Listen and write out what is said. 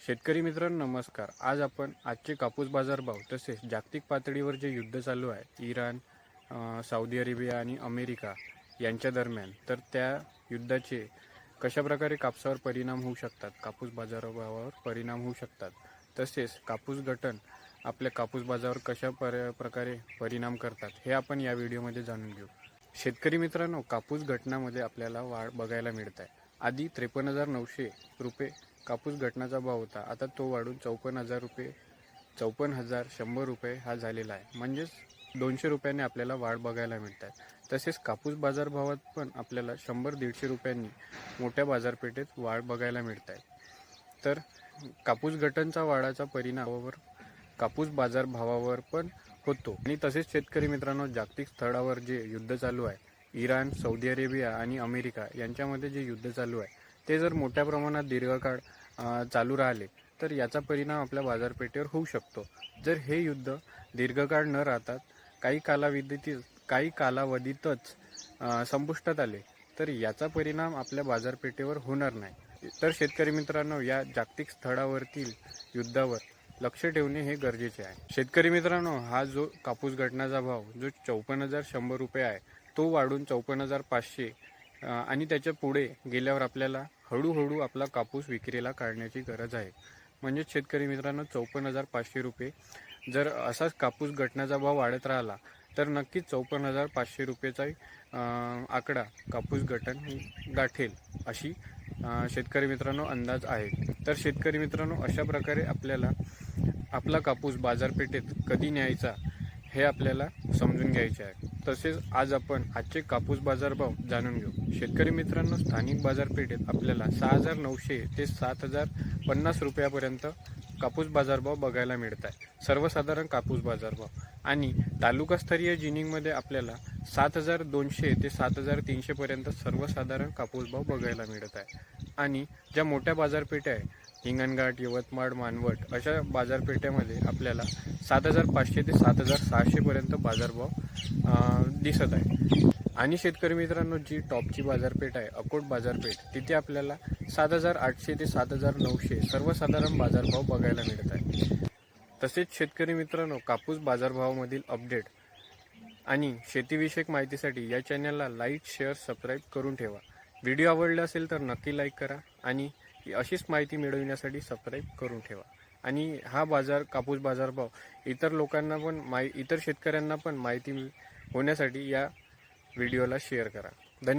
शेतकरी मित्रांनो नमस्कार। आज आपण आजचे कापूस बाजारभाव तसेच जागतिक पातळीवर जे युद्ध चालू आहे इराण, सौदी अरेबिया आणि अमेरिका यांच्या दरम्यान, तर त्या युद्धाचे कशा प्रकारे कापसावर परिणाम होऊ शकतात, कापूस बाजारभावावर परिणाम होऊ शकतात, तसेच कापूस गटन आपल्या कापूस बाजारावर कशा प्रकारे परिणाम करतात हे आपण या व्हिडिओमध्ये जाणून घेऊ। शेतकरी मित्रांनो, कापूस घटनामध्ये आपल्याला वाढ बघायला मिळत आहे। आधी 53,900 रुपये कापूस घटनाचा भाव होता, आता तो वाढून 54,000 रुपये 54,100 रुपये हा झालेला आहे। म्हणजेच 200 रुपयांनी आपल्याला वाढ बघायला मिळत आहे। तसेच कापूस बाजारभावात पण आपल्याला 100-150 रुपयांनी मोठ्या बाजारपेठेत वाढ बघायला मिळत आहे। तर कापूस गटनचा वाढाचा परिणामावर कापूस बाजारभावावर पण होतो। आणि तसेच शेतकरी मित्रांनो, जागतिक स्तरावर जे युद्ध चालू आहे इराण, सौदी अरेबिया आणि अमेरिका यांच्यामध्ये जे युद्ध चालू आहे ते जर मोठ्या प्रमाणात दीर्घकाळ चालू राहिले तर याचा परिणाम आपल्या बाजारपेठेवर होऊ शकतो। जर हे युद्ध दीर्घकाळ न राहता काही कालावधीतच संपुष्टात आले तर याचा परिणाम आपल्या बाजारपेठेवर होणार नाही। तर शेतकरी मित्रांनो, या जागतिक स्तरावरील युद्धावर लक्ष ठेवणे हे गरजेचे आहे। शेतकरी मित्रांनो, हा जो कापूस घटनाचा भाव जो 54,100 रुपये आहे तो वाढून 54,500 आणि त्याच्या पुढे गेल्यावर आपल्याला हळूहळू आपला कापूस विक्रीला काढण्याची गरज आहे। म्हणजे शेतकरी मित्रांनो, 54,500 रुपये जर असाच कापूस घटनाचा भाव वाढत राहिला तर नक्कीच 54,500 रुपयेचा आकडा कापूस घटन गाठेल अशी शेतकरी मित्रांनो अंदाज आहे। तर शेतकरी मित्रांनो, अशा प्रकारे आपल्याला आपला कापूस बाजारपेठेत कधी न्यायचा हे आपल्याला समजून घ्यायचे आहे। तसेच आज आपण आजचे कापूस बाजारभाव जाणून घेऊ। शेतकरी मित्रांनो, स्थानिक बाजारपेठेत आपल्याला 6,900 ते 7,050 रुपयापर्यंत कापूस बाजारभाव बघायला मिळत आहे, सर्वसाधारण कापूस बाजारभाव। आणि तालुकास्तरीय जिनिंगमध्ये आपल्याला 7,200 ते 7,300 पर्यंत सर्वसाधारण कापूस भाव बघायला मिळत आहे। आणि ज्या मोठ्या बाजारपेठा आहे हिंगणघाट, यवतमाळ, मानवट अशा बाजारपेठेमध्ये आपल्याला 7,500 ते 7,600 पर्यंत बाजारभाव दिसत आहे। आणि शेतकरी मित्रांनो, जी टॉपची बाजारपेठ आहे अकोट बाजारपेठ, तिथे आपल्याला 7,800 ते 7,900 सर्वसाधारण बाजारभाव बघायला मिळत आहे। तसेच शेतकरी मित्रांनो, कापूस बाजारभावामधील अपडेट आणि शेतीविषयक माहितीसाठी या चॅनलला लाईक, शेअर, सबस्क्राईब करून ठेवा। व्हिडिओ आवडला असेल तर नक्की लाईक करा आणि अशीच माहिती मिळविण्यासाठी सबस्क्राईब करून ठेवा। आणि हा कापूस बाजारभाव इतर लोकांना पण इतर शेतकऱ्यांना पण माहिती होण्यासाठी या व्हिडिओला शेअर करा।